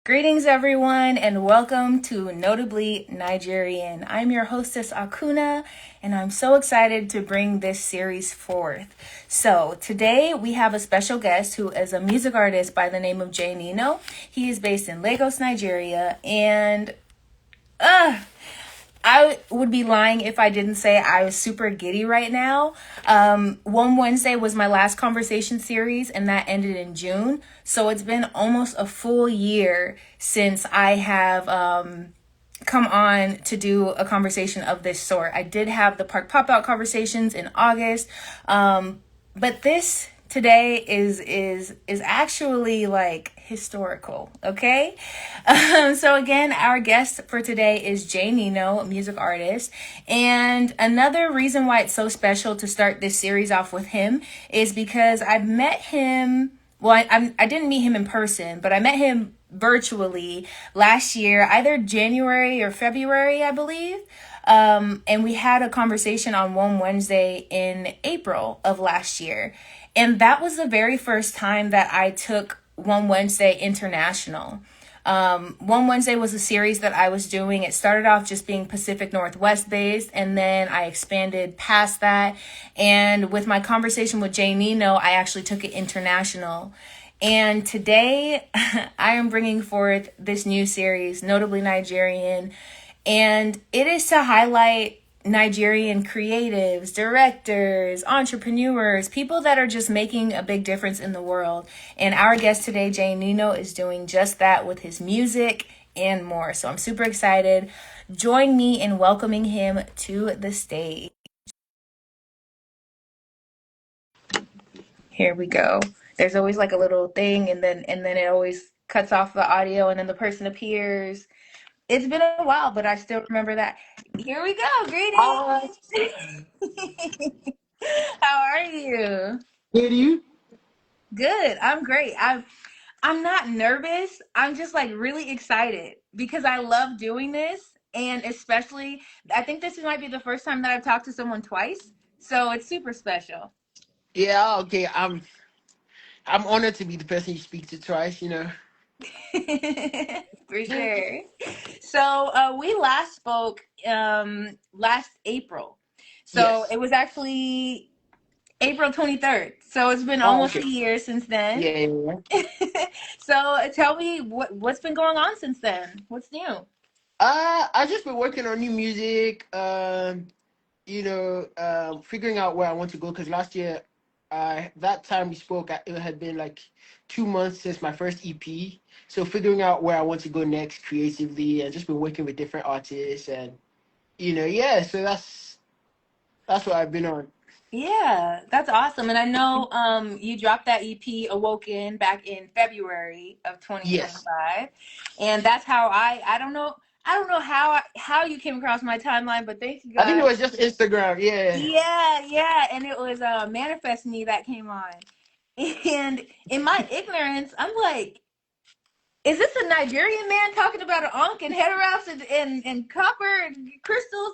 Greetings, everyone, and welcome to Notably Nigerian. I'm your hostess, Akunna, and I'm so excited to bring this series forth. So, today we have a special guest who is a music artist by the name of JNino. He is based in Lagos, Nigeria, and I would be lying if I didn't say I was super giddy right now. One Wednesday was my last conversation series, and that ended in June. So it's been almost a full year since I have come on to do a conversation of this sort. I did have the Park Pop Out conversations in August, but this today is actually like historical. Okay. So again, our guest for today is JNino, a music artist. And another reason why it's so special to start this series off with him is because I've met him. Well, I didn't meet him in person, but I met him virtually last year, either January or February, I believe. And we had a conversation on one Wednesday in April of last year. And that was the very first time that I took One Wednesday international. One Wednesday was a series that I was doing. It started off just being Pacific Northwest based, and then I expanded past that. And with my conversation with JNino, I actually took it international. And today, I am bringing forth this new series, Notably Nigerian, and it is to highlight Nigerian creatives, directors, entrepreneurs, people that are just making a big difference in the world. And our guest today, JNino, is doing just that with his music and more. So I'm super excited. Join me in welcoming him to the stage. Here we go. There's always like a little thing, and then it always cuts off the audio, and then the person appears. It's been a while, but I still remember that. Here we go. Uh, Greetings. How are you? did you? Good. I'm great. I'm not nervous. I'm just like really excited because I love doing this, and especially I think this might be the first time that I've talked to someone twice. So it's super special. Yeah, okay. I'm honored to be the person you speak to twice, you know. For sure. So we last spoke last April. So Yes. it was actually April 23rd. So it's been Oh, almost okay. a year since then. Yeah, yeah, yeah. So tell me what's been going on since then? What's new? I just been working on new music, figuring out where I want to go because last year, that time we spoke, it had been like 2 months since my first EP. So figuring out where I want to go next creatively and just been working with different artists and yeah, so that's what I've been on. Yeah, that's awesome. And I know you dropped that EP Awoken back in February of Yes. 2025. And that's how I don't know how you came across my timeline, but thank you I think it God. was just Instagram, yeah. Yeah, and it was Manifest Me that came on. And in my ignorance, I'm like, is this a Nigerian man talking about an ankh and heteros and copper and crystals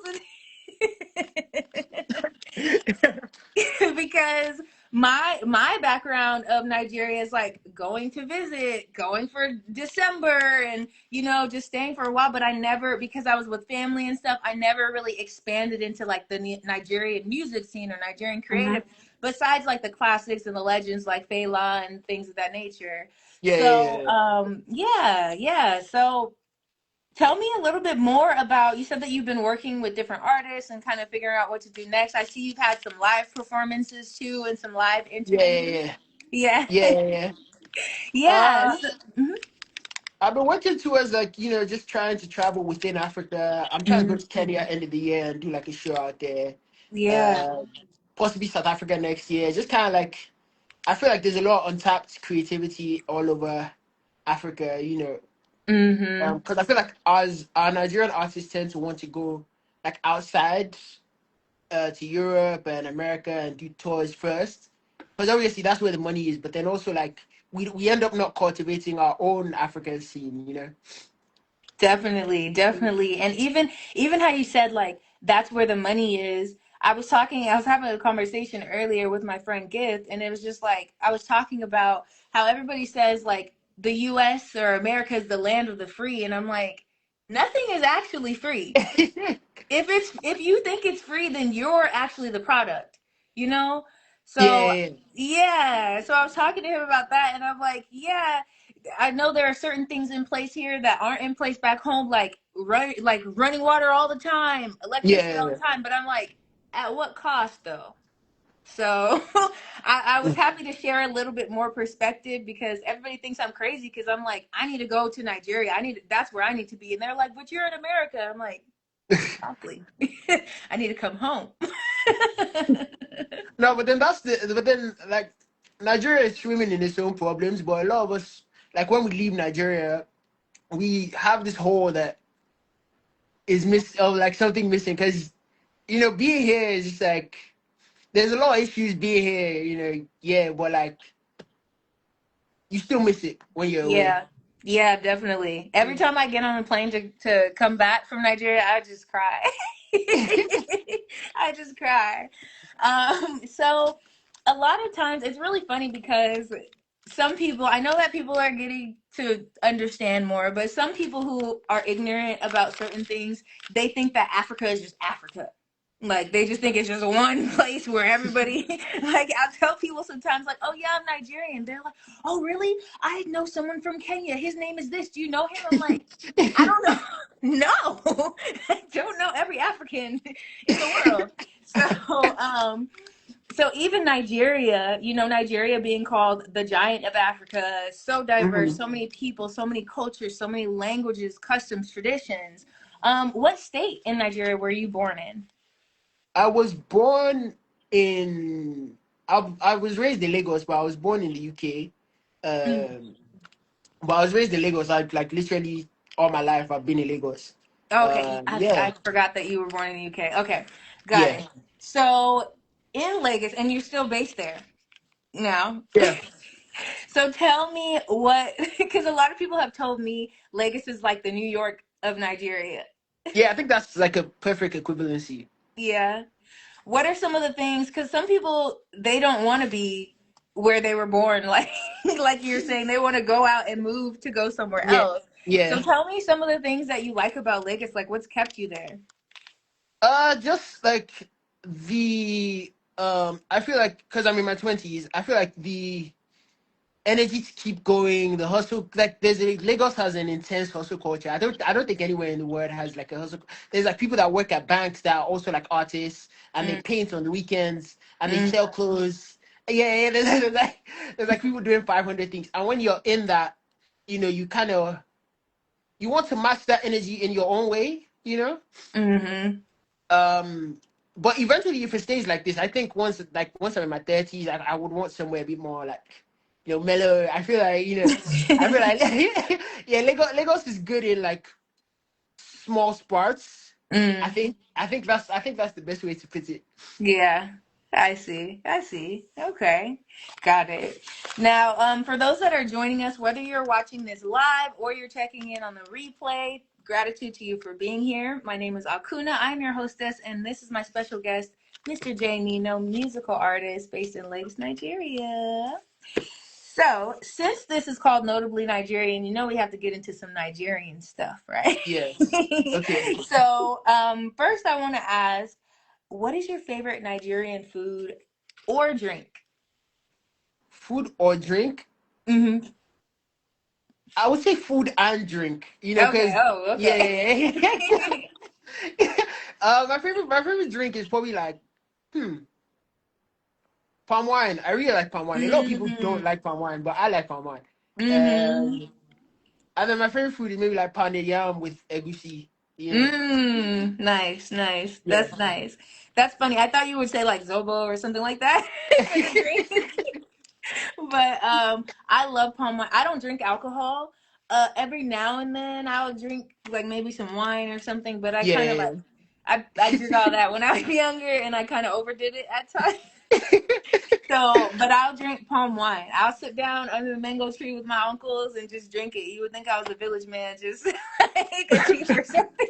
because my background of Nigeria is like going to visit, going for December, and just staying for a while. But I never, because I was with family and stuff, I never really expanded into like the Nigerian music scene or Nigerian creative. Mhm. Besides like the classics and the legends like Fela and things of that nature. Yeah, yeah, So yeah. yeah. So tell me a little bit more about, you said that you've been working with different artists and kind of figuring out what to do next. I see you've had some live performances too and some live Yeah, interviews. yeah, Yeah. yeah, yeah, yeah. Uh, Yes. Mhm. I've been working towards like, just trying to travel within Africa. I'm trying to go to Kenya end of the year and do like a show out there. Yeah. Uh, Possibly South Africa next year. Just kind of like, I feel like there's a lot of untapped creativity all over Africa. Mm-hmm. Because I feel like our Nigerian artists tend to want to go like outside to Europe and America and do tours first, because obviously that's where the money is. But then also like we end up not cultivating our own African scene. Definitely. And even how you said like that's where the money is. I was having a conversation earlier with my friend Gift, and it was just like I was talking about how everybody says like the US or America is the land of the free, and I'm like, nothing is actually free. If you think it's free, then you're actually the product, you know? Yeah, So yeah, yeah, so I was talking to him about that, and I'm like, yeah, I know there are certain things in place here that aren't in place back home, like running water all the time, electricity all yeah. the time, but I'm like, at what cost though? So I was Yeah. happy to share a little bit more perspective because everybody thinks I'm crazy because I'm like, I need to go to Nigeria. That's where I need to be. And they're like, but you're in America. I'm like, exactly. I need to come home. No, but then like Nigeria is swimming in its own problems, but a lot of us, like when we leave Nigeria, we have this hole that is miss of like something missing because being here is just like there's a lot of issues being here, yeah, but like you still miss it when you're away. Yeah. Yeah, definitely. Every time I get on a plane to come back from Nigeria, I just cry. I just cry. So a lot of times it's really funny because some people, I know that people are getting to understand more, but some people who are ignorant about certain things, they think that Africa is just Africa. Like they just think it's just one place where everybody like I tell people sometimes like, oh yeah, I'm Nigerian. They're like, oh really? I know someone from Kenya. His name is this. Do you know him? I'm like, I don't know. No, I don't know every African in the world. So even Nigeria, Nigeria being called the giant of Africa, so diverse, Mhm. so many people, so many cultures, so many languages, customs, traditions. What state in Nigeria were you born in? I was born in. I was raised in Lagos, but I was born in the UK. Um, but I was raised in Lagos. I like literally all my life I've been in Lagos. Okay, I Yeah, forgot that you were born in the UK. Okay, got yeah, it. So in Lagos, and you're still based there now. yeah, So tell me what, because a lot of people have told me Lagos is like the New York of Nigeria. yeah. I think that's like a perfect equivalency. Yeah. What are some of the things? Because some people they don't want to be where they were born, like like you're saying, they want to go out and move to go somewhere Yeah, else. So yeah. tell me some of the things that you like about Lagos. Like what's kept you there? Just like I feel like because I'm in my 20s, I feel like the energy to keep going, the hustle. Like Lagos has an intense hustle culture. I don't think anywhere in the world has like a hustle. There's like people that work at banks that are also like artists and they Mm, paint on the weekends and they mm, sell clothes. Yeah, yeah. There's like people doing 500 things, and when you're in that, you kind of you want to match that energy in your own way. mm-hmm. Um, but eventually, if it stays like this, I think once I'm in my 30s, I would want somewhere a bit more like mellow. I feel like I feel like yeah, Lagos is good in like small spots. Mm. I think that's the best way to put it. Yeah, I see. I see. Okay, got it. Now, for those that are joining us, whether you're watching this live or you're checking in on the replay, gratitude to you for being here. My name is Akunna. I'm your hostess, and this is my special guest, Mr. JNino, musical artist based in Lagos, Nigeria. So, since this is called Notably Nigerian, we have to get into some Nigerian stuff, right? Yes. Okay. So, first, I want to ask, what is your favorite Nigerian food or drink? Food or drink? Mm-hmm. I would say food and drink. Okay. Because Oh, yeah, okay. yeah, yeah. my favorite drink is probably like hmm palm wine. I really like palm wine. A lot of people Mm-hmm. don't like palm wine, but I like palm wine. Mm-hmm. Um, and then my favorite food is maybe like pounded yam with egusi. You know. Nice, nice. Yeah. That's nice. That's funny. I thought you would say like Zobo or something like that for the drink. But I love palm wine. I don't drink alcohol. Every now and then I'll drink like maybe some wine or something, but I kind of Yeah. like I did all that when I was younger and I kind of overdid it at times. So, but I'll drink palm wine. I'll sit down under the mango tree with my uncles and just drink it. You would think I was a village man, just like a chief or something.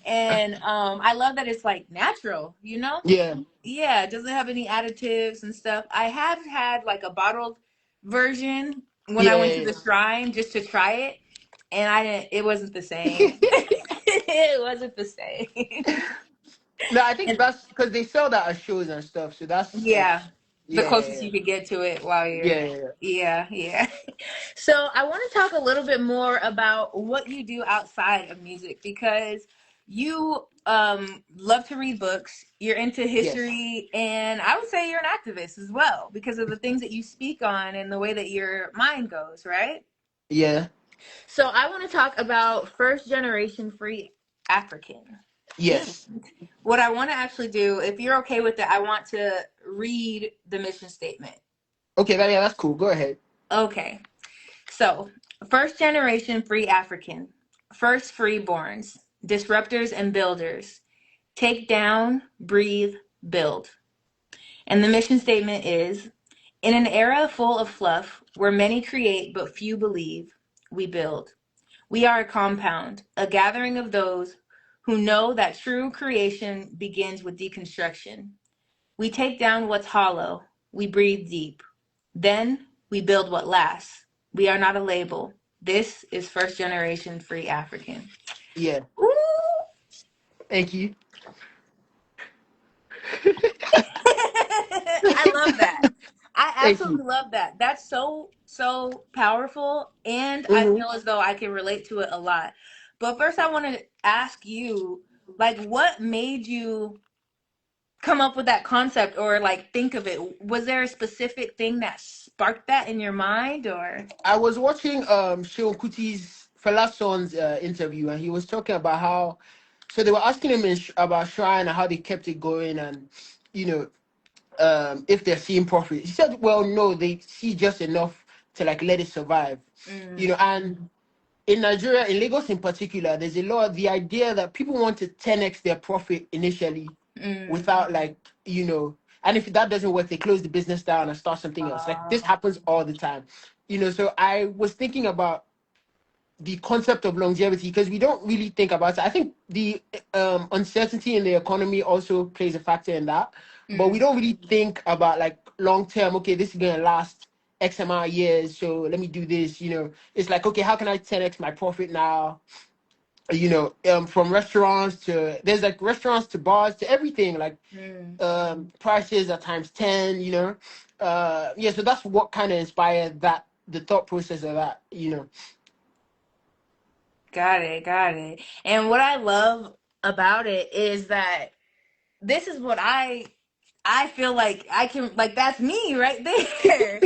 And I love that it's like natural, you know? Yeah. Yeah, it doesn't have any additives and stuff. I have had like a bottled version, when Yeah, I went to yeah, the yeah. shrine just to try it, and I didn't. It wasn't the same. It wasn't the same. No, I think And that's because they sell that at shows and stuff. So that's like, yeah, the yeah, closest yeah, you could get to it while you're. yeah, yeah, yeah. Yeah, yeah. So I want to talk a little bit more about what you do outside of music because you love to read books. You're into Yes, history, and I would say you're an activist as well because of the things that you speak on and the way that your mind goes, right? yeah, So I want to talk about first generation free African. And yes. what I want to actually do, if you're okay with it, I want to read the mission statement. Okay, yeah, that's cool. Go ahead. Okay. So, first generation free African, first freeborns, disruptors and builders. Take down, breathe, build. And the mission statement is in an era full of fluff, where many create but few believe, we build. We are a compound, a gathering of those who know that true creation begins with deconstruction. We take down what's hollow, we breathe deep. Then we build what lasts. We are not a label. This is first generation free African. Yeah, Ooh. thank you. I love that. I Thank you. absolutely love that. That's so powerful, and I Hmm. feel as though I can relate to it a lot. But first I want to ask you, like, what made you come up with that concept or like think of it? Was there a specific thing that sparked that in your mind or? I was watching Seun Kuti's Fela Son's interview, and he was talking about how. So they were asking him about Shrine and how they kept it going, and you know, if they're seeing profit. He said, "Well, no, they see just enough to like let it survive." You Mm, know, and in Nigeria, in Lagos in particular, there's a lot of the idea that people want to 10x their profit initially mm. without like, and if that doesn't work, they close the business down and start something else. Like this Uh, happens all the time. So I was thinking about the concept of longevity because we don't really think about it. I think the uncertainty in the economy also plays a factor in that, but we mm, don't really think about like long term. Okay, this is gonna last X amount of years, so let me do this. It's like, okay, how can I 10x my profit now? From restaurants to there's like restaurants to bars to everything, like mm. prices at times 10. Yeah, so that's what kind of inspired that the thought process of that. Got it, got it. And what I love about it is that this is what I feel like I can like that's me right there.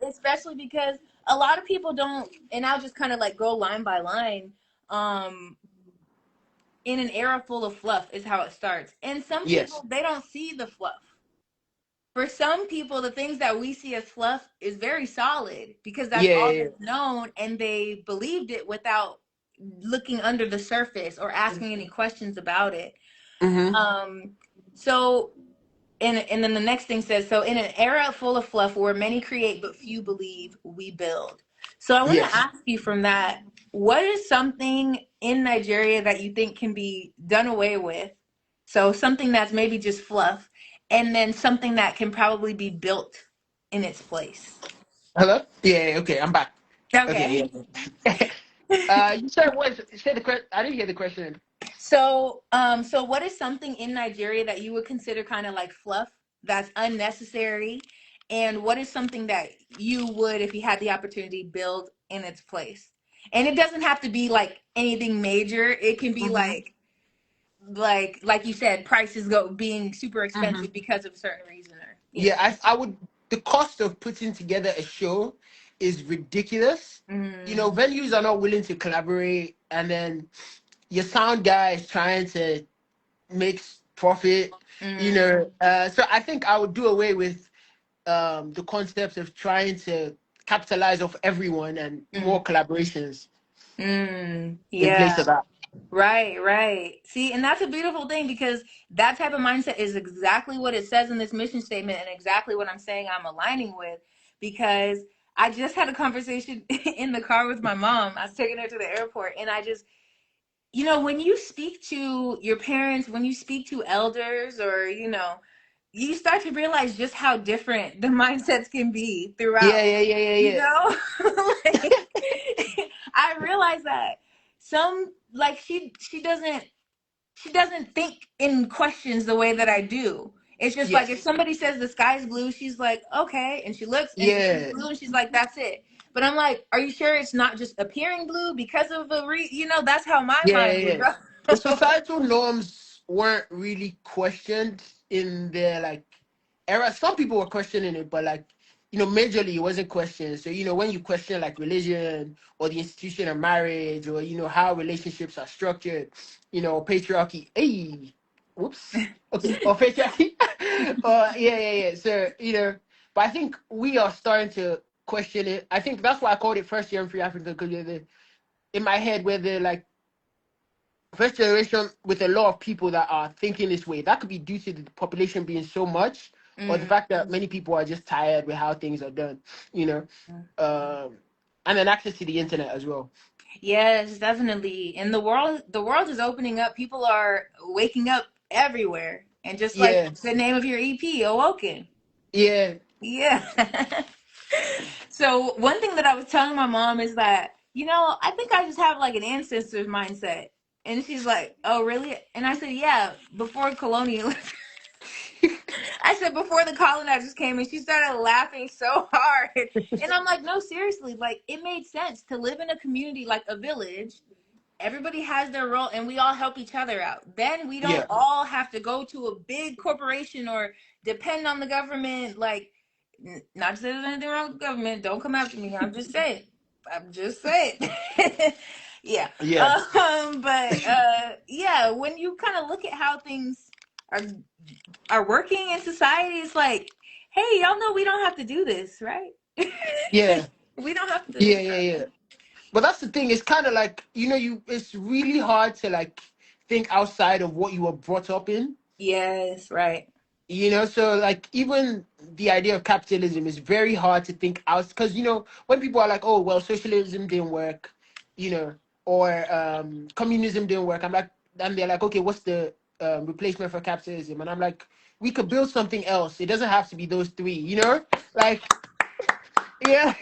Especially because a lot of people don't, and I'll just kind of like go line by line. Um in an era full of fluff is how it starts. And some Yes. people they don't see the fluff. For some people, the things that we see as fluff is very solid because that's Yeah, all yeah, they've known and they believed it without looking under the surface or yeah. asking any questions about it. Mm-hmm. Um, so and then the next thing says, so in an era full of fluff where many create but few believe, we build. So I want to Yes. ask you from that, what is something in Nigeria that you think can be done away with? So something that's maybe just fluff, and then something that can probably be built in its place. Hello? Yeah, yeah, okay, I'm back. Okay, Okay. yeah. You said what? Say the question. I didn't hear the question. So what is something in Nigeria that you would consider kind of like fluff that's unnecessary? And what is something that you would, if you had the opportunity, build in its place? And it doesn't have to be like anything major. It can be Mm-hmm. like you said, prices go being super Mm-hmm. expensive because of a certain reason or Yeah, I would. The cost of putting together a show is ridiculous. Mm, Venues are not willing to collaborate, and then your sound guy is trying to make profit. mm, So I think I would do away with the concept of trying to capitalize off everyone and mm, more collaborations in place yeah. of that. Right, right. See, and that's a beautiful thing because that type of mindset is exactly what it says in this mission statement and exactly what I'm saying I'm aligning with because I just had a conversation in the car with my mom. I was taking her to the airport and I just, when you speak to your parents, when you speak to elders or, you start to realize just how different the mindsets can be Yeah, throughout. yeah, yeah, yeah, You yeah. know, like I realize that some like she doesn't think in questions the way that I do. It's just like if Yes. somebody says the sky's blue, she's like, okay, and she looks and she sees Yeah. blue and she's like, that's it. But I'm like, are you sure it's not just appearing blue because of that's how my Yeah, mind yeah, would yeah. The go. societal norms weren't really questioned in their like era. Some people were questioning it, but like majorly it wasn't questioned. So when you question like religion or the institution of marriage or how relationships are structured, or patriarchy. Hey, whoops. Okay, or patriarchy. Yeah, yeah, yeah. So but I think we are starting to question it. I think that's why I called it first year in free Africa because in my head where they're like first generation with a lot of people that are thinking this way. That could be due to the population being so much, or the Mm. fact that many people are just tired with how things are done, you know, um, and then access to the internet as well. Yes, definitely. And the world is opening up. People are waking up everywhere. And just like Yeah, the name of your EP, Awoken. yeah, Yeah. So one thing that I was telling my mom is that, I think I just have like an ancestor's mindset. And she's like, "Oh, really?" And I said, "Yeah, before colonial." I said before the colonizers came, and she started laughing so hard. And I'm like, "No, seriously, like it made sense to live in a community like a village. Everybody has their role and we all help each other out. Then we don't yeah, all have to go to a big corporation or depend on the government. Like, not to say there's anything wrong with the government. Don't come after me. I'm just saying. I'm just saying. Yeah. yeah, Yeah, when you kind of look at how things are are working in society, it's like, hey, y'all know we don't have to do this, right? yeah, We don't have to. yeah, yeah, yeah. But that's the thing. It's kind of like it's really hard to like think outside of what you were brought up in. Yes, right. So like even the idea of capitalism is very hard to think out because when people are like, oh well, socialism didn't work, you know, or communism didn't work. I'm like, and they're like, okay, what's the replacement for capitalism? And I'm like, we could build something else. It doesn't have to be those three, like yeah,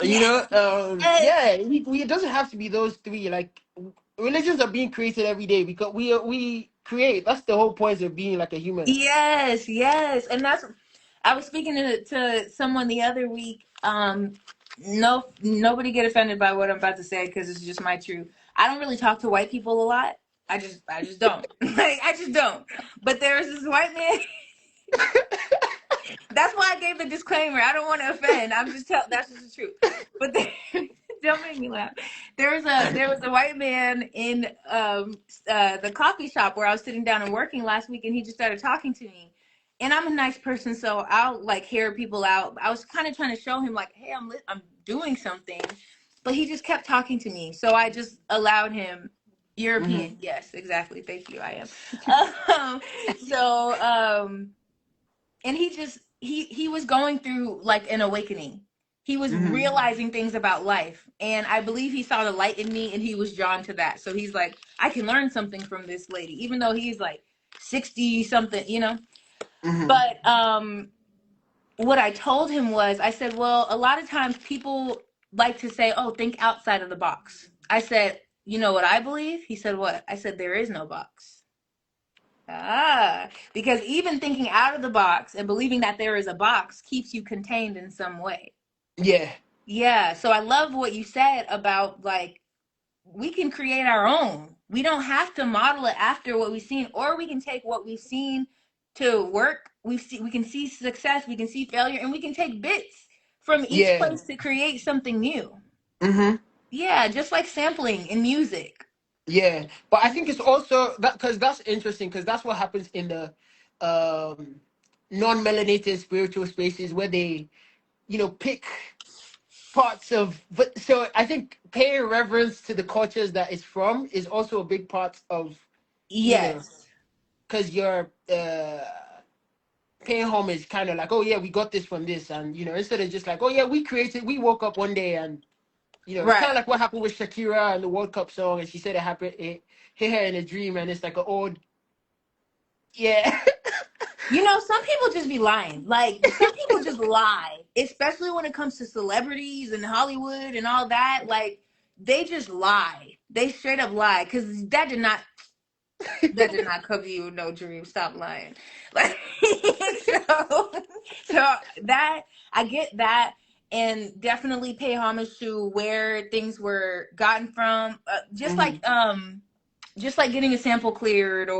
Yes. yeah, it doesn't have to be those three. Like religions are being created every day because we create. That's the whole point of being like a human. Yes, yes. And that's I was speaking to someone the other week. No, nobody get offended by what I'm about to say because it's just my truth. I don't really talk to white people a lot. I just don't. Like I just don't. But there was this white man. That's why I gave the disclaimer. I don't want to offend. I'm just tell. That's just the truth. But don't make me laugh. There was a white man in the coffee shop where I was sitting down and working last week, and he just started talking to me. And I'm a nice person, so I'll like hear people out. I was kind of trying to show him like, hey, I'm doing something, but he just kept talking to me, so I just allowed him. Hmm. European, yes, exactly. Thank you. I am. So and he was going through like an awakening. He was Hmm. realizing things about life, and I believe he saw the light in me and he was drawn to that. So he's like, I can learn something from this lady, even though he's like 60 something. Hmm. But what I told him was, I said, well, a lot of times people like to say, oh, think outside of the box. I said, you know what I believe? He said, what? I said, there is no box. Because even thinking out of the box and believing that there is a box keeps you contained in some way. Yeah, Yeah, so I love what you said about like we can create our own. We don't have to model it after what we've seen, or we can take what we've seen to work. We can see success, we can see failure, and we can take bits from each yeah. place to create something new. Hmm. Yeah, just like sampling in music. Yeah. But I think it's also that because that's interesting because that's what happens in the um non-melanated spiritual spaces where they, pick parts of but so I think paying reverence to the cultures that it's from is also a big part of, you know, Yes. because you're paying homage kind of like, oh yeah, we got this from this, and instead of just like, oh yeah, we woke up one day and it's kind of Right. like what happened with Shakira and the World Cup song, and she said it happened, it hit her in a dream, and it's like an old, yeah, Some people just be lying. Like, some people just lie, especially when it comes to celebrities and Hollywood and all that. Like, they just lie. They straight up lie because that did not cover you no dream. Stop lying. Like, so, so that I get that, and definitely pay homage to where things were gotten from. Hmm. Just like getting a sample cleared,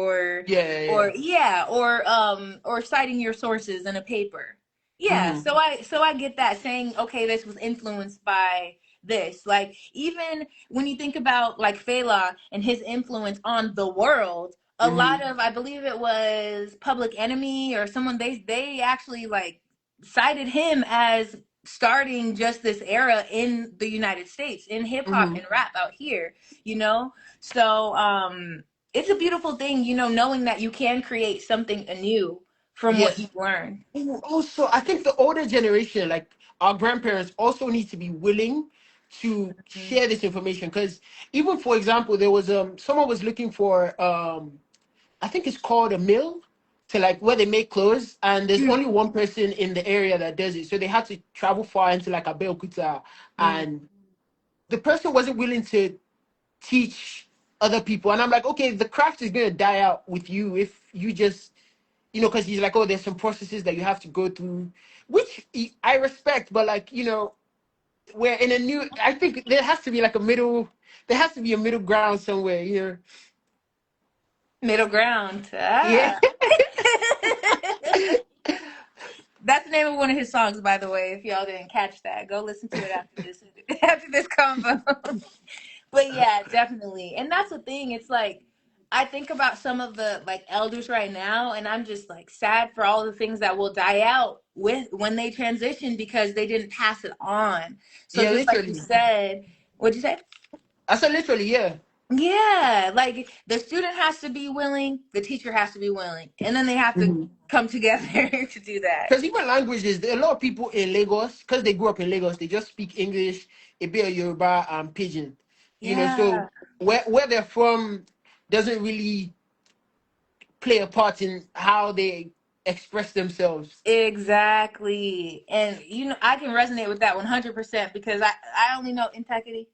Yeah, or yeah. yeah, or citing your sources in a paper. Yeah, Hmm. so I get that, saying, okay, this was influenced by this. Like, even when you think about like Fela and his influence on the world, a lot Hmm. of, I believe it was Public Enemy or someone, they actually like cited him as starting just this era in the United States in hip hop Hmm. and rap out here, you know? So it's a beautiful thing, knowing that you can create something anew from what Yes. you've learned. Also, I think the older generation, like our grandparents, also need to be willing to Mhm. share this information. Because even, for example, there was someone was looking for I think it's called a mill to like where they make clothes, and there's only one person in the area that does it. So they had to travel far into like Abeokuta, Mm. and the person wasn't willing to teach other people. And I'm like, okay, the craft is gonna die out with you if you just, because he's like, oh, there's some processes that you have to go through, which I respect, but like, we're in a new. I think there has to be like a middle. There has to be a middle ground somewhere, Middle ground. Yeah. Ah. That's the name of one of his songs, by the way. If y'all didn't catch that, go listen to it after this after this combo. But yeah, definitely. And that's the thing. It's like, I think about some of the like elders right now, and I'm just like sad for all the things that will die out with when they transition because they didn't pass it on. So Yeah, just like you literally. said, what'd you say? I said literally, yeah. Yeah, like the student has to be willing, the teacher has to be willing, and then they have to come together to do that. Because even languages, a lot of people in Lagos, because they grew up in Lagos, they just speak English, a bit of Yoruba and Pidgin. So Yeah, where they're from doesn't really play a part in how they express themselves. exactly. And I can resonate with that 100% because I only know Intakity.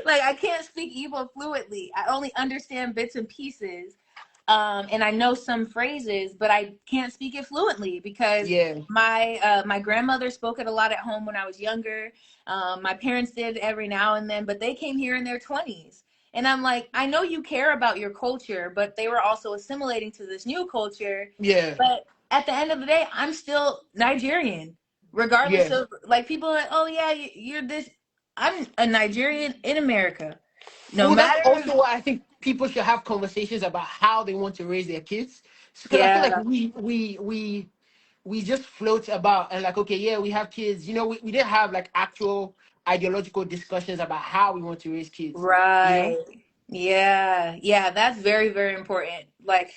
Like, I can't speak Igbo fluently. I only understand bits and pieces. And I know some phrases, but I can't speak it fluently because Yeah, my grandmother spoke it a lot at home when I was younger. My parents did every now and then, but they came here in their 20s. And I'm like, I know you care about your culture, but they were also assimilating to this new culture. yeah, But at the end of the day, I'm still Nigerian, regardless yeah. of, like, people are like, oh yeah, you're this. I'm a Nigerian in America. No Well, that's matter, also why I think people should have conversations about how they want to raise their kids. Because I feel like yeah, we just float about and like, okay, yeah, we have kids. We didn't have like actual ideological discussions about how we want to raise kids. You know? right. Yeah, yeah, that's very, very important. Like,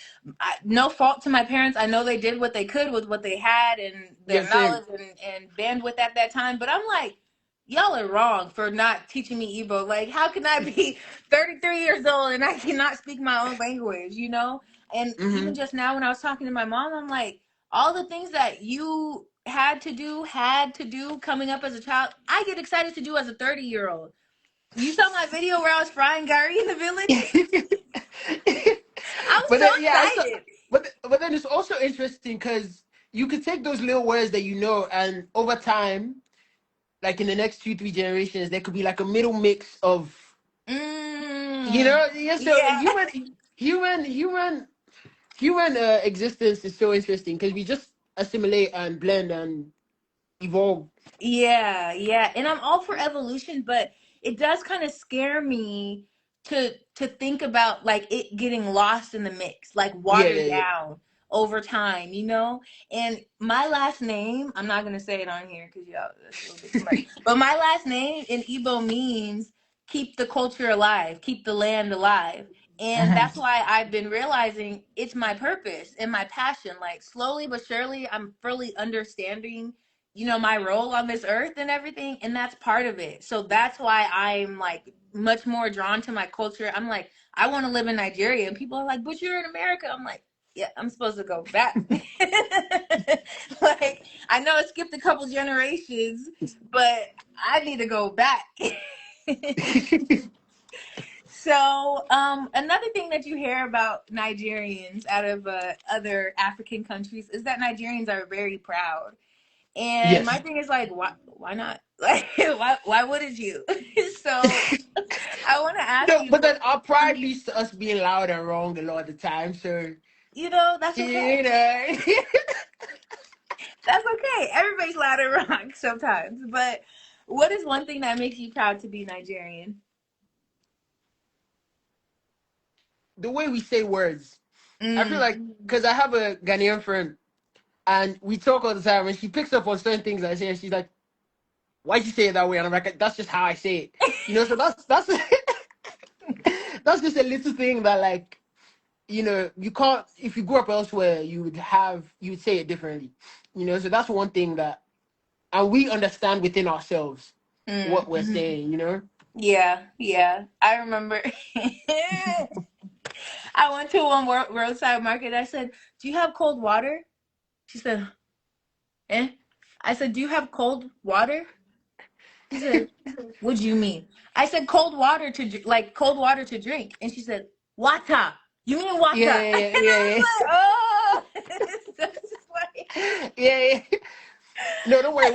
no fault to my parents. I know they did what they could with what they had and Yeah, their same. knowledge and bandwidth at that time. But I'm like, y'all are wrong for not teaching me Igbo. Like, how can I be 33 years old and I cannot speak my own language, you know? And even Hmm. just now when I was talking to my mom, I'm like, all the things that you had to do coming up as a child, I get excited to do as a 30-year-old. You saw my video where I was frying Gary in the village? I was But so then, yeah, excited. but then it's also interesting because you could take those little words that and over time, like in the next 2, 3 generations, there could be like a middle mix of, Mm, yeah. So yeah, human, human, human existence is so interesting because we just assimilate and blend and evolve. yeah, yeah. And I'm all for evolution, but it does kind of scare me to think about like it getting lost in the mix, like Yeah, watered yeah, down over time, you know? And my last name, I'm not gonna say it on here because y'all, that's a little bit too much. yeah. But my last name in Igbo means keep the culture alive, keep the land alive. And Hmm. that's why I've been realizing it's my purpose and my passion. Like, slowly but surely, I'm fully understanding, my role on this earth and everything. And that's part of it. So that's why I'm like much more drawn to my culture. I'm like, I want to live in Nigeria. And people are like, but you're in America. I'm like, Yeah, I'm supposed to go back. Like, I know it skipped a couple generations, but I need to go back. So, another thing that you hear about Nigerians out of other African countries is that Nigerians are very proud. And my Yes. thing is like, why not? Like, why wouldn't you? So, I want to ask No, you, but then our pride leads to us being loud and wrong a lot of the time. So that's you okay. know, That's okay. Everybody's loud and wrong sometimes. But what is one thing that makes you proud to be Nigerian? the way we say words, I feel like Mm. because I have a Ghanaian friend and we talk all the time, and she picks up on certain things I say, and she's like, "Why'd you say it that way?" And I'm like, "That's just how I say it." So that's that's just a little thing that like you can't if you grew up elsewhere you would say it differently. So that's one thing that and we understand within ourselves Mm. what we're saying. Yeah, yeah. I remember I went to one roadside market. I said, "Do you have cold water?" She said, "Eh?" I said, "Do you have cold water?" She said, "What do you mean?" I said, "Cold water to like cold water to drink." And she said, "Water. You mean water?" Yeah, And yeah, yeah, I yeah, was like, "Oh." So it's just like, yeah. Yeah, yeah. No, don't worry.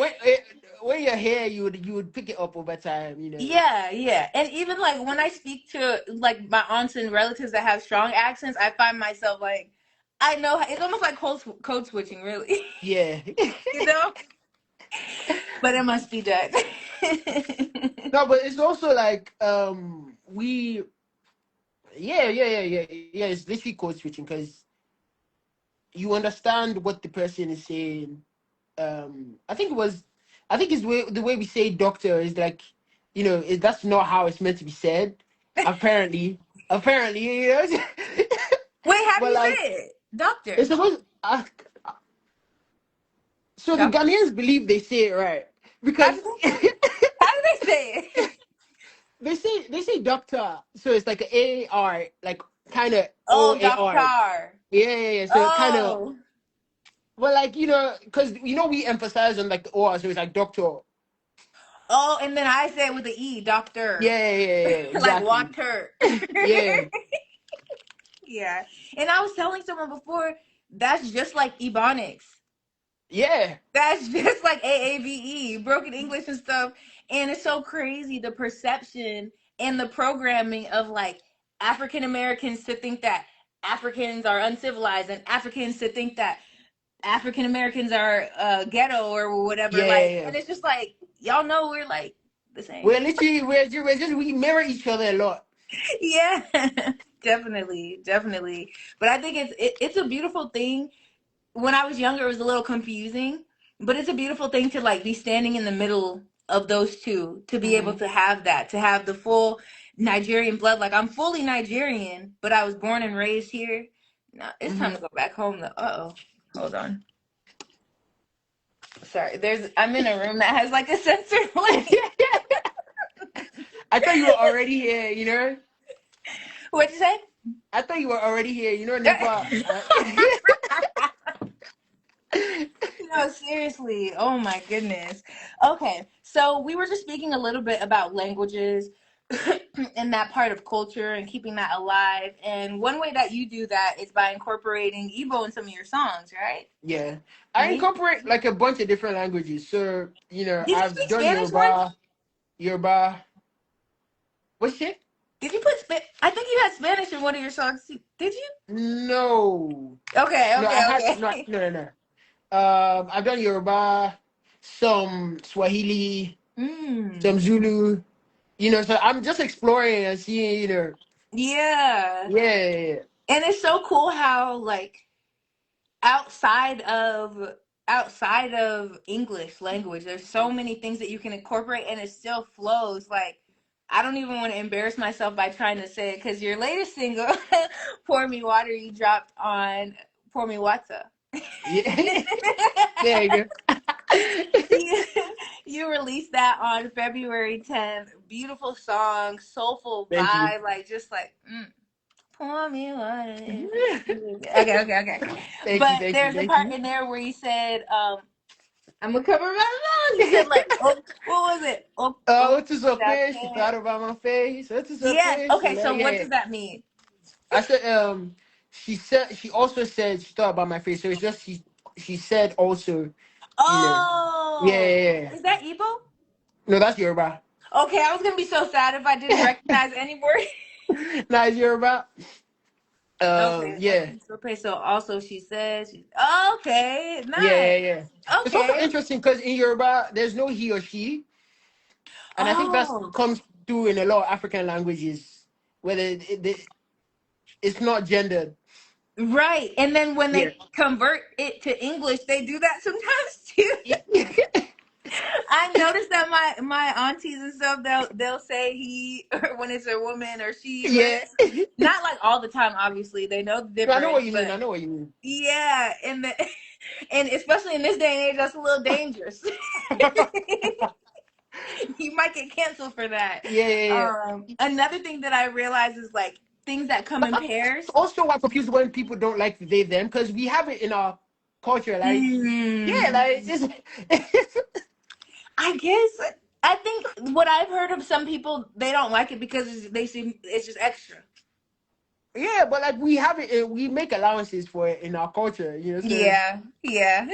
When you're here, you would pick it up over time. yeah, yeah. And even like when I speak to like my aunts and relatives that have strong accents, I find myself like, I know it's almost like code switching, really. Yeah. You know? But it must be done. No, but it's also like we yeah, yeah, yeah, yeah, yeah. It's literally code switching because you understand what the person is saying. I think it's the way we say doctor is like, that's not how it's meant to be said. Apparently, apparently. Wait, how do But you say like, it? Doctor. it's supposed. So the Doctor. Ghanaians believe they say it right How because do how do they say it? they say doctor. So it's like a R, like kind of Oh, OAR. doctor. Yeah, yeah, yeah. So kind of. Oh. Well, like because we emphasize on like the OR, so it's like doctor. Oh, and then I say it with the E, doctor. Yeah, yeah, yeah, yeah, Like exactly. water. Yeah, Yeah. And I was telling someone before, that's just like Ebonics. yeah, That's just like AAVE, broken English and stuff. And it's so crazy the perception and the programming of like African Americans to think that Africans are uncivilized and Africans to think that African Americans are ghetto or whatever. yeah, Like, yeah, yeah. and it's just like, y'all know we're like the same. We're literally we mirror each other a lot. Yeah, definitely, definitely. But I think it's a beautiful thing. When I was younger, it was a little confusing, but it's a beautiful thing to like be standing in the middle of those two, to be able Hmm. to have that, to have the full Nigerian blood. Like I'm fully Nigerian, but I was born and raised here. Now it's time Hmm. to go back home. Though. Uh oh, hold on. Sorry, I'm in a room that has like a sensor light. I thought you were already here. What'd you say? I thought you were already here. Never. No, seriously. Oh my goodness. Okay, so we were just speaking a little bit about languages and that part of culture and keeping that alive. And one way that you do that is by incorporating Igbo in some of your songs, right? Yeah, I Yeah. incorporate like a bunch of different languages. So Did you I've speak done Spanish once? Yoruba. What's it? Did you put I think you had Spanish in one of your songs too. Did you? No, Okay, no, I okay, had no, okay. no, no, no. I've done Yoruba, some Swahili, some Mm. Zulu. So I'm just exploring and seeing. Yeah. Yeah, yeah, yeah. And it's so cool how like outside of outside of English language, there's so many things that you can incorporate and it still flows. Like I don't even want to embarrass myself by trying to say it because your latest single, Pour Me Water, you dropped on Pour Me Water. Yeah. There you go. you, you released that on February 10th. Beautiful song, soulful Thank you. vibe, like just like Pour me water. Okay, okay, okay. Thank you, But thank you, there's a thank part you. in there where you said, I'm gonna cover my mouth. You said like, oh, what was it? Oh, oh, What is up, I fish? She thought can't. about my face. What is up, Yes. fish? Okay. Yeah, So what yeah. does that mean? I said, she also said she thought about my face. So it's just she said also, you know, yeah, Oh, yeah, yeah. is that Igbo? No, that's Yoruba. Okay, I was gonna be so sad if I didn't recognize any word. Nice Yoruba. Okay, Yeah, okay. So also she says, okay, yeah, nice. yeah, yeah. It's also Okay. interesting because in Yoruba there's no he or she, and I think that Oh, comes through in a lot of African languages where it's not gendered. right. And then when Yeah. they convert it to English, they do that sometimes too. I noticed that my aunties and stuff they'll say he or when it's a woman or she, but Yeah. it's not like all the time. Obviously, they know the No, I know difference, what you mean. but I know what you mean. yeah, and especially in this day and age, that's a little dangerous. You might get canceled for that. Yeah, yeah, yeah. Another thing that I realize is like things that come in That's pairs. also why I'm confused when people don't like the they them because we have it in our culture. Like, yeah, Mm, like it's I guess I think what I've heard of some people they don't like it because they seem it's just extra. yeah, but like we have it. We make allowances for it in our culture. So Yeah, yeah.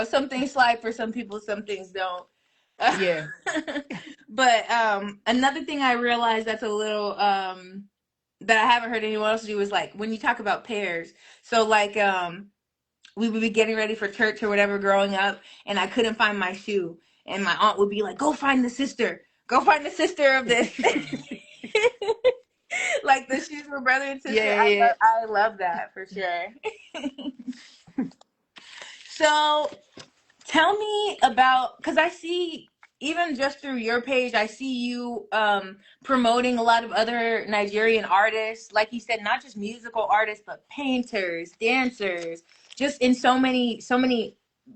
Some things slide for some people, some things don't. yeah. But another thing I realized that's a little that I haven't heard anyone else do is like when you talk about pairs. So like we would be getting ready for church or whatever growing up, and I couldn't find my shoe, and my aunt would be like, "Go find the sister. Go find the sister of this." Like the shoes were brother and sister. Yeah, yeah. I love that for sure. So tell me about because I see even just through your page, I see you promoting a lot of other Nigerian artists, like you said, not just musical artists, but painters, dancers, just in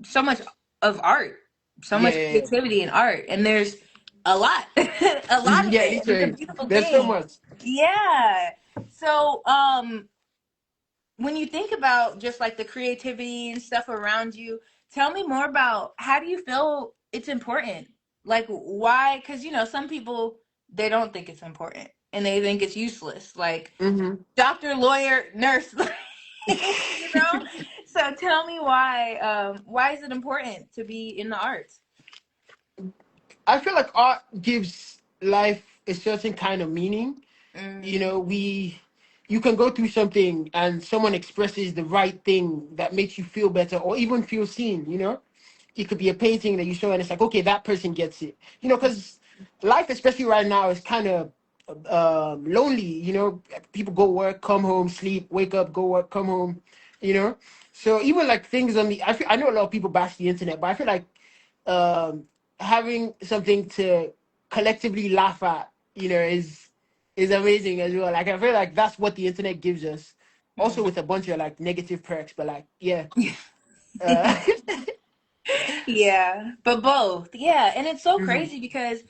so much of art, so Yeah, much yeah, yeah. creativity in art, and there's a lot, a lot of Yeah, it, and it's a literally. beautiful There's so thing. much. Yeah. So, when you think about just like the creativity and stuff around you, tell me more about how do you feel it's important? Like why? Because some people they don't think it's important and they think it's useless. Like Hmm. doctor, lawyer, nurse, you know. So tell me why is it important to be in the arts? I feel like art gives life a certain kind of meaning. you Mm, know we you can go through something and someone expresses the right thing that makes you feel better or even feel seen. It could be a painting that you show and it's like, okay, that person gets it. Because life, especially right now, is kind of lonely. People go work, come home, sleep, wake up, go work, come home. you know so even like things on the I know a lot of people bash the internet, but I feel like um having something to collectively laugh at, is amazing as well. Like I feel like that's what the internet gives us. Also mm. with a bunch of like negative perks, but like yeah. Uh Yeah, but both. Yeah, and it's so mhm. crazy because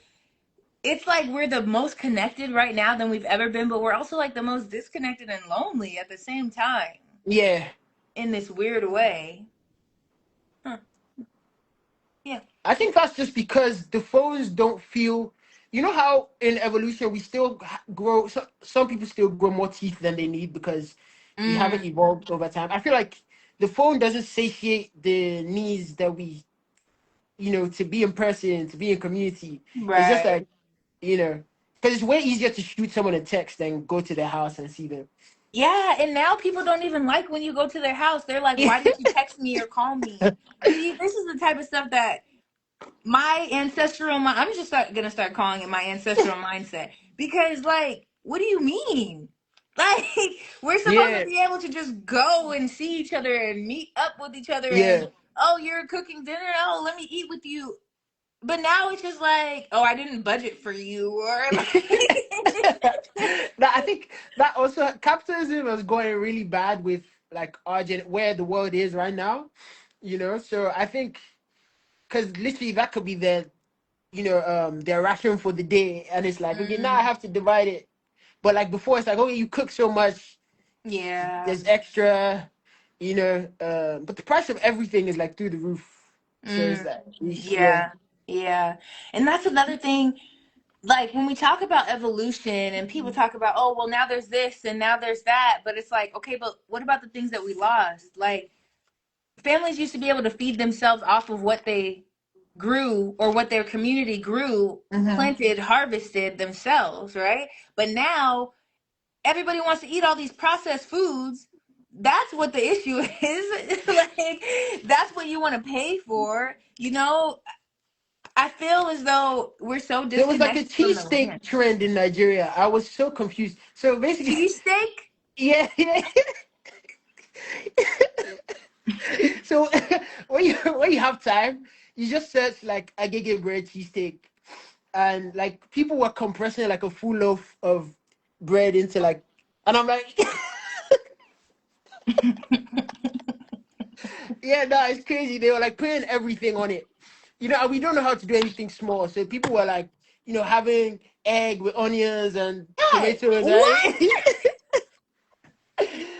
it's like we're the most connected right now than we've ever been, but we're also like the most disconnected and lonely at the same time Yeah. in this weird way. Huh. Yeah. I think that's just because the phones don't feel. You know how in evolution we still grow. Some people still grow more teeth than they need because we haven't Mm, evolved over time. I feel like the phone doesn't satiate the needs that to be in person, to be in community. It's just right. like, you know, because it's way easier to shoot someone a text than go to their house and see them. Yeah, and now people don't even like when you go to their house. They're like, "Why didn't you text me or call me?" See, this is the type of stuff that my ancestral mind. I'm just gonna start calling it my ancestral mindset because, like, what do you mean? Like, we're supposed to Yeah, be able to just go and see each other and meet up with each other and yeah. oh, you're cooking dinner. Oh, let me eat with you. But now it's just like, oh, I didn't budget for you, or like, That I think that also capitalism is going really bad with like where the world is right now. So I think because literally that could be their ration for the day, and it's like, okay, now I mm, have to divide it But like before, it's like, okay, you cook so much, Yeah. there's extra, but the price of everything is like through the roof. So it's Mm, like, yeah. yeah. Yeah. And that's another thing. Like when we talk about evolution and people talk about, oh, well, now there's this and now there's that. But it's like, okay, but what about the things that we lost? Like families used to be able to feed themselves off of what they grew or what their community grew, Hmm. planted, harvested themselves, right? But now everybody wants to eat all these processed foods. That's what the issue is. Like that's what you want to pay for. I feel as though we're so There was like a disconnected from the cheesesteak land. trend in Nigeria. I was so confused. So basically, Cheesesteak? yeah, yeah. So when you have time, you just search like agege bread cheesesteak, and like people were compressing like a full loaf of bread into like, and I'm like, yeah, no, it's crazy. They were like putting everything on it, and we don't know how to do anything small. So people were like, having egg with onions and Hey, tomatoes, what? right?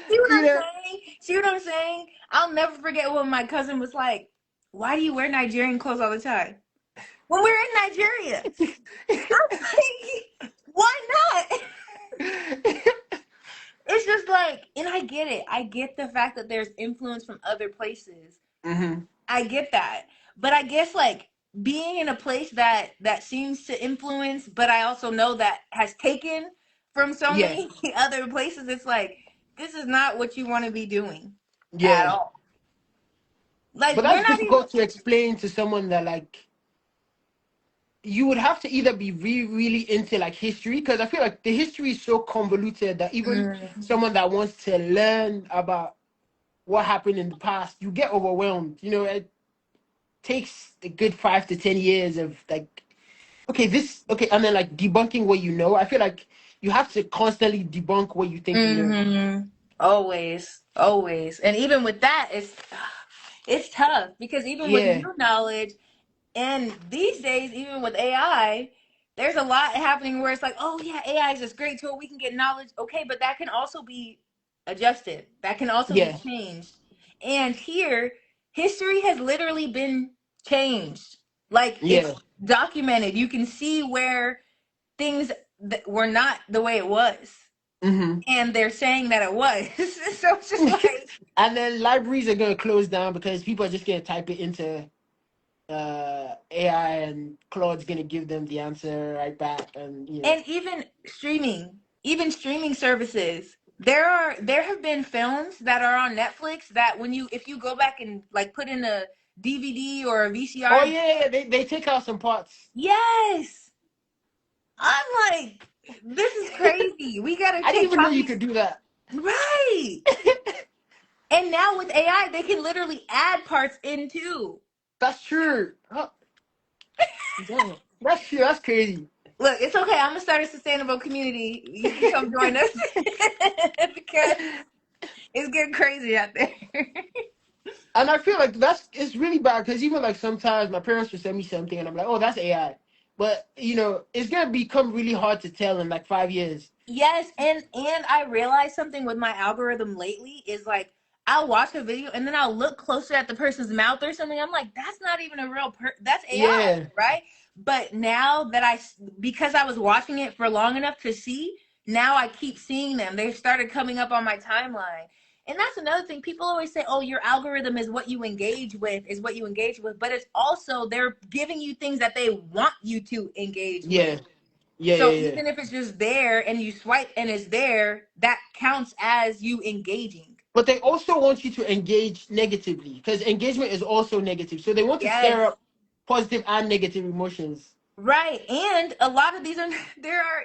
See what you I'm know, saying? See what I'm saying? I'll never forget when my cousin was like, "Why do you wear Nigerian clothes all the time?" When we're in Nigeria, I'm like, "Why not?" It's just like, and I get it. I get the fact that there's influence from other places. hmm. I get that. But I guess like being in a place that seems to influence, but I also know that has taken from so Yeah, many other places, it's like this is not what you want to be doing at yeah. all. Like But we're that's not even difficult to explain to someone that like you would have to either be really, really into like history, because I feel like the history is so convoluted that even mm. someone that wants to learn about what happened in the past, you get overwhelmed. It takes a good 5 to 10 years of like, okay, and then like debunking what you know. I feel like you have to constantly debunk what you think you know. Hmm. Always, always. And even with that, it's tough because even with Yeah, new knowledge, and these days, even with AI, there's a lot happening where it's like, oh yeah, AI is this great tool. We can get knowledge. Okay, but that can also be adjusted. That can also be yeah, changed. And here, history has literally been changed. Like yeah. it's documented. You can see where things that were not the way it was. Hmm. And they're saying that it was. So it's just like, And then libraries are going to close down because people are just going to type it into AI, and Claude's gonna give them the answer right back, and and even streaming services, there have been films that are on Netflix that when you if you go back and like put in a DVD or a oh VCR, yeah, yeah, they take out some parts. yes, I'm like, this is crazy. We gotta I didn't take even know you copies, could do that. right? And now with AI, they can literally add parts in too. That's true. Oh, damn, that's true. That's crazy. Look, it's okay. I'm gonna start a sustainable community. You can come join us because it's getting crazy out there. And I feel like it's really bad because even like sometimes my parents will send me something and I'm like, oh, that's AI, but it's gonna become really hard to tell in like 5 years. Yes, and I realized something with my algorithm lately is like I'll watch a video and then I'll look closer at the person's mouth or something. I'm like, that's not even a that's AI, Yeah, right? But now that because I was watching it for long enough to see, now I keep seeing them. They've started coming up on my timeline. And that's another thing. People always say, "Oh, your algorithm is what you engage with, is what you engage with," but it's also they're giving you things that they want you to engage with. yeah, yeah, So yeah, yeah. even if it's just there and you swipe and it's there, that counts as you engaging. But they also want you to engage negatively because engagement is also negative. So they want to stir Yes. up positive and negative emotions. Right. And a lot of these are there are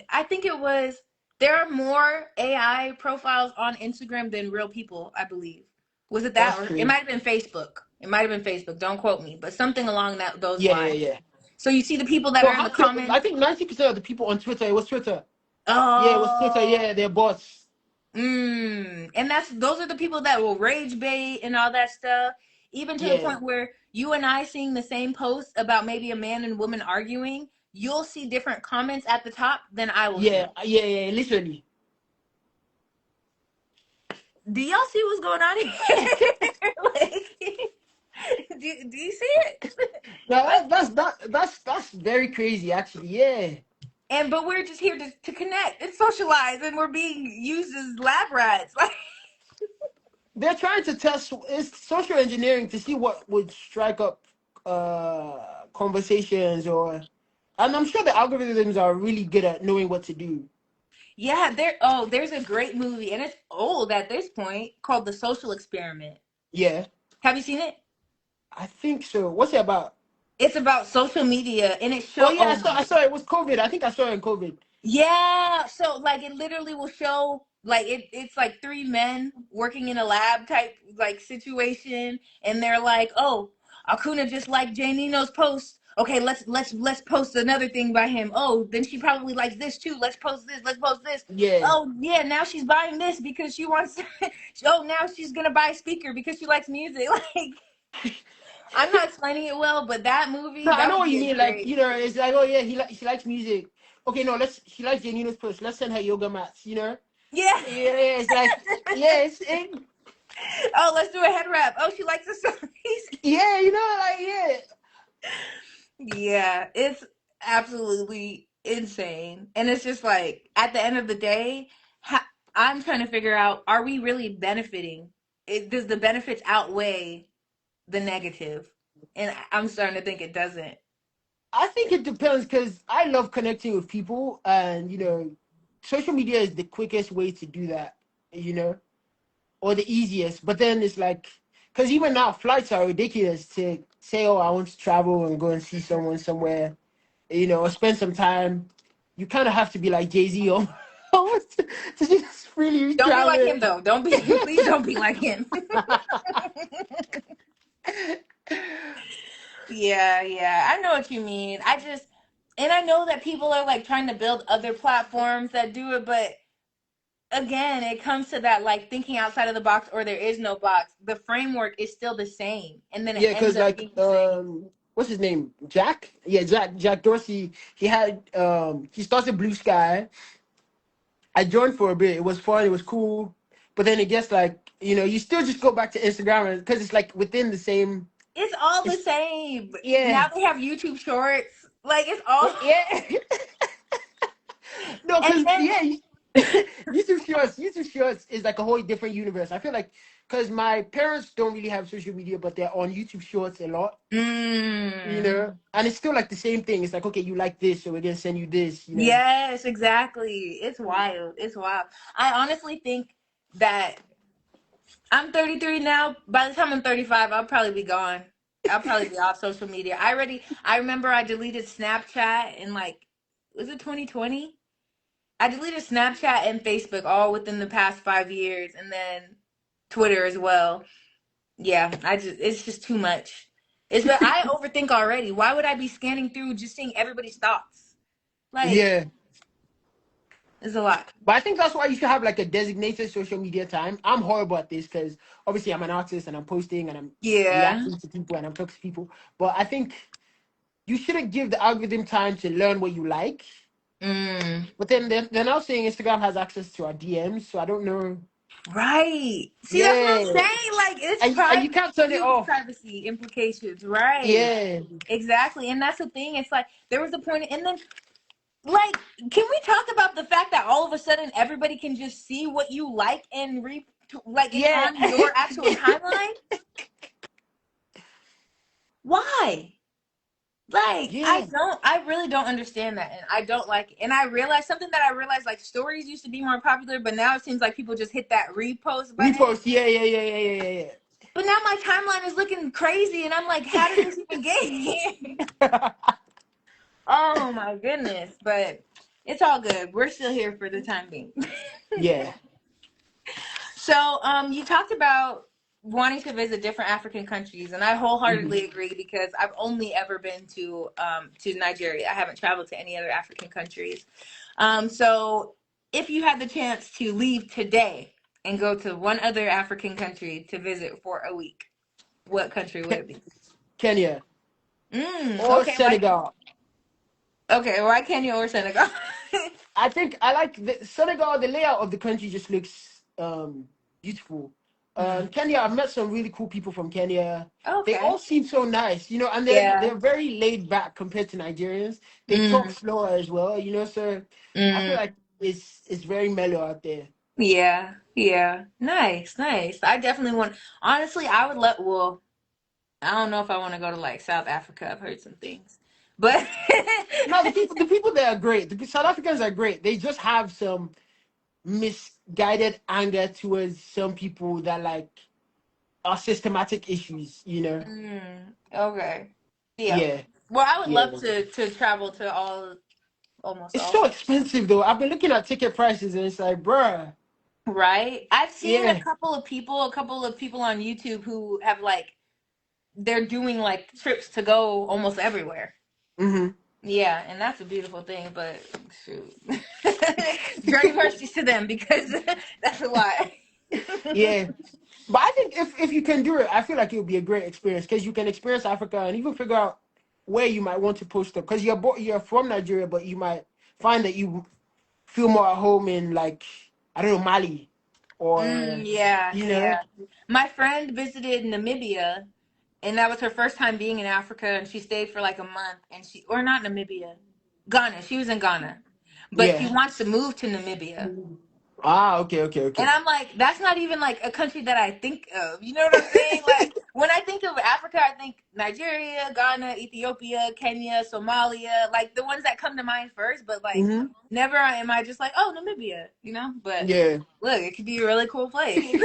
I think it was there are more AI profiles on Instagram than real people, I believe. Was it that That's or it crazy. might have been Facebook. It might have been Facebook. Don't quote me, but something along those Yeah, yeah, lines. yeah. So you see the people that Well, are in the I comments. think 90% of the people on Twitter, it was Twitter. Yeah, it was Twitter. Oh, Yeah, they're bots. And those are the people that will rage bait and all that stuff, even to the Yeah, point where you and I seeing the same post about maybe a man and woman arguing, you'll see different comments at the top than I will Yeah, see. yeah, literally. Do y'all see what's going on here? Like, do you see it? No, Like, that's very crazy, actually. Yeah, and but we're just here to connect and socialize, and we're being used as lab rats. Like, they're trying to test it's social engineering to see what would strike up conversations, or, and I'm sure the algorithms are really good at knowing what to do. yeah, there's a great movie, and it's old at this point, called The Social Experiment. Yeah, Have you seen it? I think so. What's it about? It's about social media, and Oh yeah, oh my, I saw it was COVID. I think I saw it in COVID. yeah. So like it literally will show like it's like three men working in a lab type like situation, and they're like, oh, Akunna just liked JNino's post. Okay, let's post another thing by him. Oh, then she probably likes this too. Let's post this. Let's post this. Yeah. Oh yeah, now she's buying this because she wants. Oh, now she's gonna buy a speaker because she likes music. Like, I'm not explaining it well, but that movie, No, I that know would what you be a mean. Like, great. it's like, oh yeah, she likes music. Okay, no, let's she likes JNino's post. Let's send her yoga mats. Yeah. Yeah, it's like, yeah, Oh, let's do a head wrap. Oh, she likes the stories. yeah, like, yeah. Yeah, it's absolutely insane. And it's just like at the end of the day, I'm trying to figure out, are we really benefiting? Does the benefits outweigh the negative? And I'm starting to think it doesn't. I think it depends because I love connecting with people, and social media is the quickest way to do that. You know, or the easiest. But then it's like, because even now flights are ridiculous to say, oh, I want to travel and go and see someone somewhere, or spend some time. You kind of have to be like Jay-Z or almost to just really Don't be like travel. him though. Don't be please don't be like him. Yeah, yeah. I know what you mean. And I know that people are like trying to build other platforms that do it, but again, it comes to that like thinking outside of the box or there is no box. The framework is still the same, and then it Yeah, ends because up like, being the same. what's his name? Jack? Yeah, Jack Dorsey. He started Blue Sky. I joined for a bit. It was fun. It was cool. But then it gets like, you still just go back to Instagram because it's like within the same. It's all the It's same. yeah, Now they have YouTube Shorts. Like it's all, yeah. No, and because then yeah, YouTube Shorts is like a whole different universe. I feel like because my parents don't really have social media, but they're on YouTube Shorts a lot. mm, And it's still like the same thing. It's like, okay, you like this, so we're gonna send you this. yes, exactly. It's wild. It's wild. I honestly think that I'm 33 now. By the time I'm 35, I'll probably be gone. I'll probably be off social media. I remember I deleted Snapchat in like, was it 2020? I deleted Snapchat and Facebook all within the past 5 years, and then Twitter as well. Yeah, it's just too much. But I overthink already. Why would I be scanning through just seeing everybody's thoughts? Like, Yeah. it's a lot. But I think that's why you should have like a designated social media time. I'm horrible at this because obviously I'm an artist and I'm posting and I'm Yeah. reacting to people and I'm talking to people. But I think you shouldn't give the algorithm time to learn what you like. Mm. But then they're now saying Instagram has access to our DMs, so I don't know. Right. See, that's what I'm Yeah, saying. Like, it's and you can't turn it huge off. privacy implications. Right. Yeah, Exactly. And that's the thing. It's like there was a point, and then like, can we talk about the fact that all of a sudden everybody can just see what you like and like it's yeah, on your actual timeline? Why? Like, yeah. I really don't understand that, and I don't like it. And I realized something that I realized, like stories used to be more popular, but now it seems like people just hit that repost button. Repost. Yeah. But now my timeline is looking crazy, and I'm like, how did this even get here? Oh my goodness! But it's all good. We're still here for the time being. Yeah. So, you talked about wanting to visit different African countries, and I Mhm. wholeheartedly agree because I've only ever been to Nigeria. I haven't traveled to any other African countries. So, if you had the chance to leave today and go to one other African country to visit for a week, what country would it be? Kenya or Okay, why? Senegal. Okay, why Kenya or Senegal? I think I like Senegal. The layout of the country just looks beautiful. Hmm. Kenya, I've met some really cool people from Kenya. They Okay. all seem so nice, and Yeah. they're very laid back compared to Nigerians. They talk Mm, slower as well, so I feel mm. like it's very mellow out there. Yeah. Yeah. Nice. Nice. I definitely want. Honestly, I would let. Well, I don't know if I want to go to like South Africa. I've heard some things, but No, the people there are great. The South Africans are great. They just have some misguided anger towards some people that like are systematic issues. Okay. Yeah. Yeah, Well, I would yeah. love to travel to almost It's all so countries. expensive though. I've been looking at ticket prices and it's like, bruh. Right? I've seen Yeah. a couple of people on YouTube who have like they're doing like trips to go almost everywhere. Hmm. Yeah, and that's a beautiful thing, but shoot. Journey mercies to them because that's a lot. Yeah. But I think if you can do it, I feel like it would be a great experience because you can experience Africa and even figure out where you might want to post up. Because you're from Nigeria, but you might find that you feel more at home in like I don't know Mali or Yeah, you know. yeah. My friend visited Namibia, and that was her first time being in Africa, and she stayed for like a month, and or not Namibia, Ghana. She was in Ghana, but she Yeah. wants to move to Namibia. Ah, okay, okay, And okay. I'm like, that's not even like a country that I think of. You know what I'm saying? Like when I think of Africa, I think Nigeria, Ghana, Ethiopia, Kenya, Somalia, like the ones that come to mind first. But like, Hmm. never am I just like, oh, Namibia. But Yeah. look, it could be a really cool place.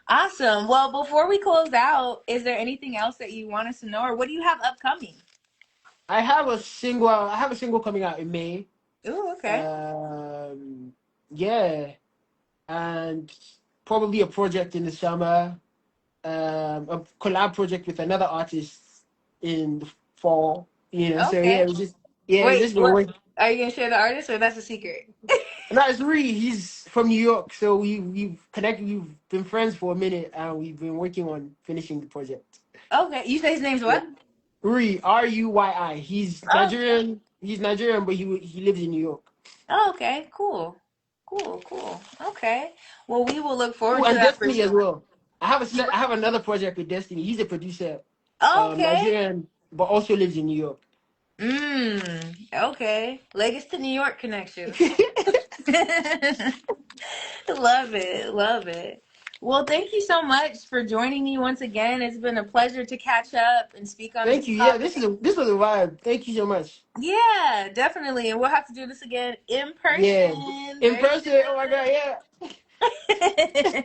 Awesome. Well, before we close out, is there anything else that you want us to know, or what do you have upcoming? I have a single coming out in May. Ooh, okay. Um, yeah, and probably a project in the summer. A collab project with another artist in the fall. So yeah, Okay. it's Wait, just been what? work. Are you gonna share the artist, or that's a secret? No, it's Ree. He's from New York, so we've connected. We've been friends for a minute, and we've been working on finishing the project. Okay. You say his name's Yeah, what? Rui, Rui. He's Oh, Nigerian. He's Nigerian, but he lives in New York. oh, okay. Cool. Cool, cool. Okay. Well, we will look Oh, forward to and that for Destiny as sure. well. I have another project with Destiny. He's a producer, Oh, okay. Nigerian, but also lives in New York. Okay. Lagos to New York connections. Love it. Love it. Well, thank you so much for joining me once again. It's been a pleasure to catch up and speak on this Thank you. Yeah, topic. this was a vibe. Thank you so much. Yeah, definitely. And we'll have to do this again in Yeah, person in very person. Oh my god, yeah. soon.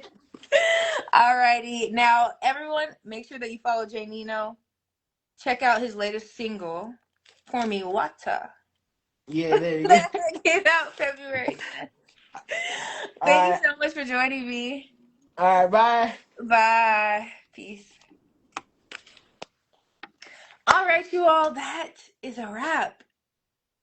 Alrighty. Now, everyone, make sure that you follow JNino. Check out his latest single, Pour Me Water. Yeah, there you go. That came out February 10th. All Thank you right, so much for joining me. all right, bye. Bye. Peace. All right, you all. That is a wrap.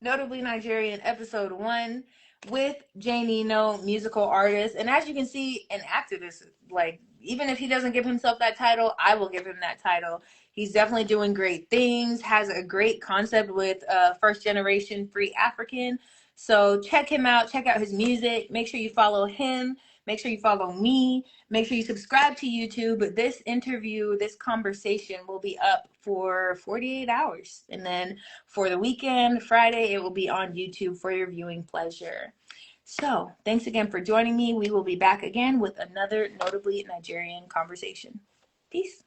Notably Nigerian episode 1 with JNino, musical artist. And as you can see, an activist. Like, even if he doesn't give himself that title, I will give him that title. He's definitely doing great things, has a great concept with first generation free African. So check him out, check out his music. Make sure you follow him. Make sure you follow me. Make sure you subscribe to YouTube. This interview, this conversation will be up for 48 hours. And then for the weekend, Friday, it will be on YouTube for your viewing pleasure. So, thanks again for joining me. We will be back again with another notably Nigerian conversation. Peace.